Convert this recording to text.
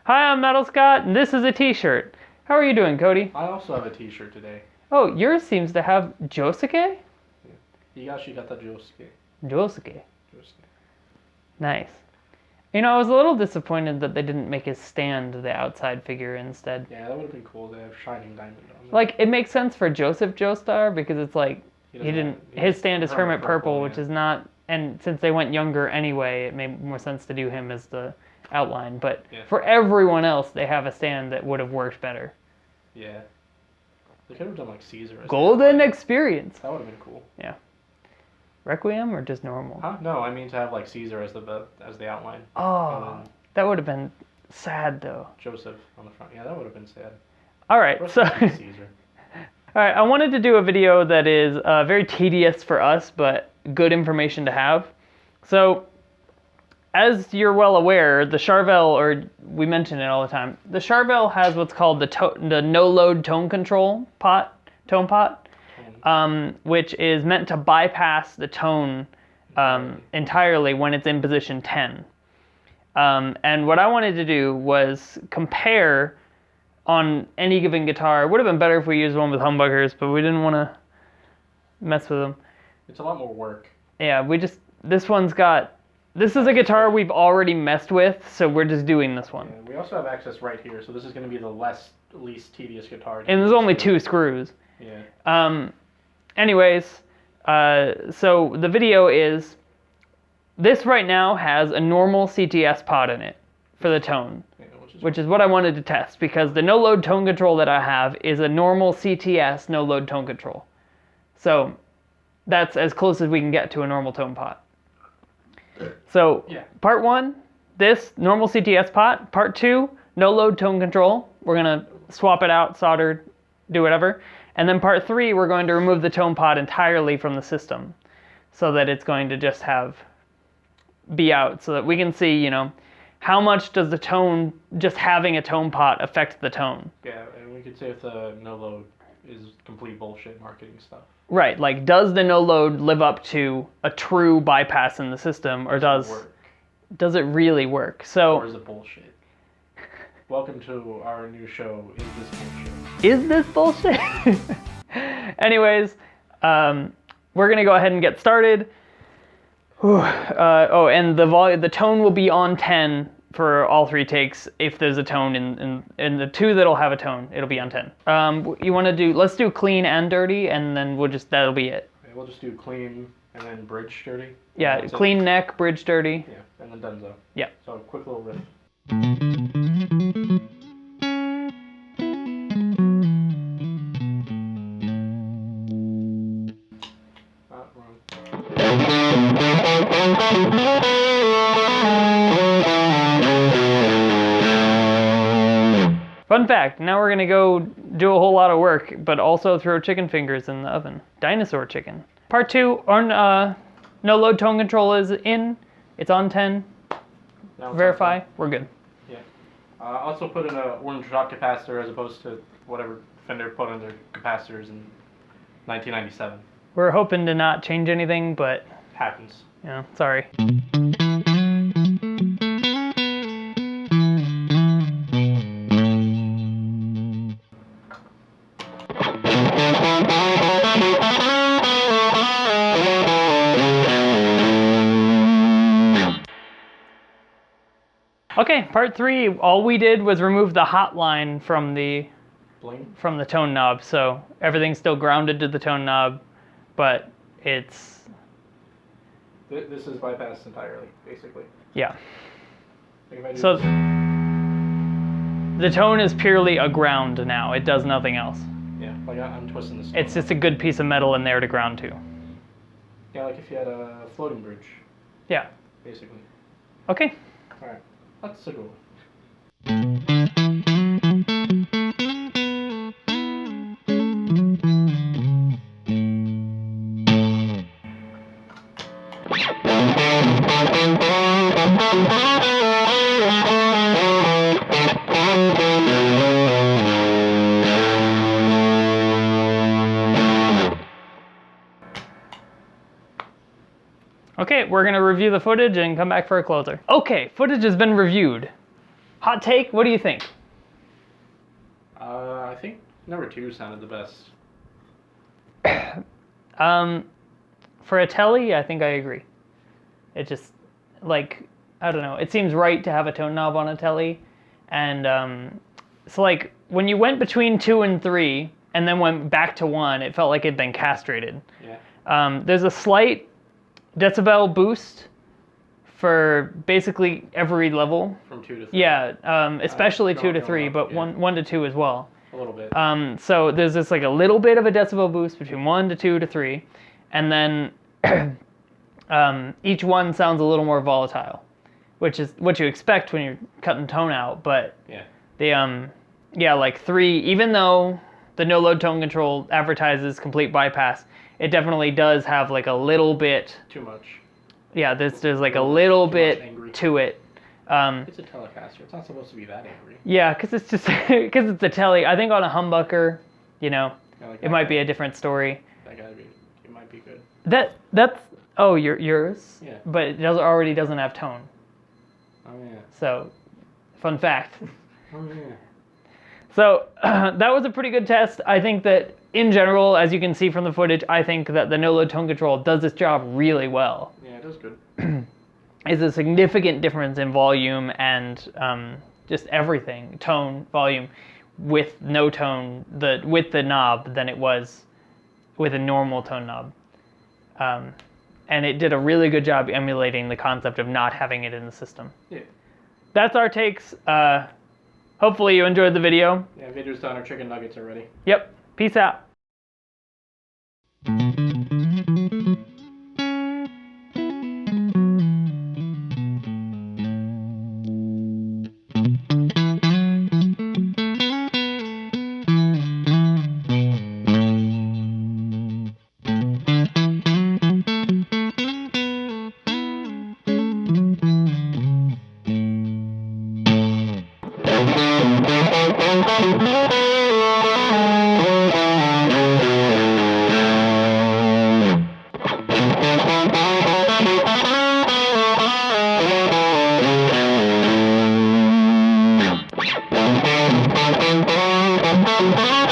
Hi, I'm Metal Scott, and this is a t-shirt. How are you doing, Cody? I also have a t-shirt today. Oh, yours seems to have Josuke? Higashigata Josuke. Josuke. Nice. You know, I was a little disappointed that they didn't make his stand the outside figure instead. Yeah, that would have been cool to have Shining Diamond on it. Like, it makes sense for Joseph Joestar because it's like, his stand is Hermit Purple, which is not, and since they went younger anyway, it made more sense to do him as the outline. But for everyone else, they have a stand that would have worked better. Yeah. They could have done like Caesar. Golden Experience. That would have been cool. Yeah. Requiem or just normal? Huh? No, I mean to have like Caesar as the outline. Oh, that would have been sad though. Joseph on the front. Yeah, that would have been sad. All right, so Caesar. All right, I wanted to do a video that is very tedious for us, but good information to have. So, as you're well aware, the Charvel, or we mention it all the time, the Charvel has what's called the no-load tone control tone pot, which is meant to bypass the tone entirely when it's in position 10. And what I wanted to do was compare on any given guitar. It would have been better if we used one with humbuckers, but we didn't want to mess with them. It's a lot more work. Yeah, this is a guitar we've already messed with, so we're just doing this one. Yeah, we also have access right here, so this is going to be the least tedious guitar. And there's only 2 screws. Yeah. Anyways, so the video is, this right now has a normal CTS pot in it for the tone. Yeah, which is what I wanted to test, because the no-load tone control that I have is a normal CTS no-load tone control. So that's as close as we can get to a normal tone pot. So part 1, this normal CTS pot. Part 2, no-load tone control. We're going to swap it out, solder, do whatever. And then part 3, we're going to remove the tone pot entirely from the system so that it's going to just be out, so that we can see, you know, how much does the tone, just having a tone pot, affect the tone? Yeah, and we could say if the no load is complete bullshit marketing stuff. Right, like does the no load live up to a true bypass in the system, or does it really work? So, or is it bullshit? Welcome to our new show, Is This Bullshit? Is this bullshit? Anyways, we're gonna go ahead and get started. And the tone will be on 10 for all 3 takes. If there's a tone in the 2 that'll have a tone, it'll be on 10. Let's do clean and dirty, and then that'll be it. Okay, we'll just do clean and then bridge dirty. Yeah, clean neck, bridge dirty. Yeah, and then donezo. Yeah. So a quick little riff. Fun fact, now we're gonna go do a whole lot of work, but also throw chicken fingers in the oven. Dinosaur chicken. Part 2, no load tone control is in. It's on 10. Verify, we're good. Yeah. Also put in a orange drop capacitor as opposed to whatever Fender put in their capacitors in 1997. We're hoping to not change anything, but happens. Yeah, sorry. Okay, part 3, all we did was remove the hot line from the tone knob, so everything's still grounded to the tone knob, but it's... This is bypassed entirely, basically. Yeah. So the tone is purely a ground now, it does nothing else. Yeah, like I'm twisting this. It's just a good piece of metal in there to ground to. Yeah, like if you had a floating bridge. Yeah. Basically. Okay. Alright. Let's go. Okay, we're gonna review the footage and come back for a closer. Okay, footage has been reviewed. Hot take, what do you think? I think number 2 sounded the best. For a telly, I think I agree. It just, like, I don't know. It seems right to have a tone knob on a telly. And so, like, when you went between 2 and 3 and then went back to 1, it felt like it'd been castrated. Yeah. There's a slight decibel boost for basically every level. From 2 to 3. Yeah, especially 2 to 3, but yeah. 1 to 2 as well. A little bit. So there's this like a little bit of a decibel boost between 1 to 2 to 3, and then each one sounds a little more volatile, which is what you expect when you're cutting tone out. But yeah, like 3, even though the no load tone control advertises complete bypass, it definitely does have like a little bit. Too much. Yeah, there's like a little bit to it. It's a Telecaster. It's not supposed to be that angry. Yeah, because it's just because it's a telly. I think on a humbucker, you know, like it might be a different story. It might be good. That's yours. Yeah. But it already doesn't have tone. Oh yeah. So, fun fact. Oh yeah. So that was a pretty good test. I think that in general, as you can see from the footage, I think that the no load tone control does this job really well. Yeah, it does good. Is a significant difference in volume and just everything, tone, volume, with no tone, with the knob than it was with a normal tone knob. And it did a really good job emulating the concept of not having it in the system. Yeah. That's our takes. Hopefully you enjoyed the video. Yeah, video's done. Our chicken nuggets are ready. Yep. Peace out. Thank you.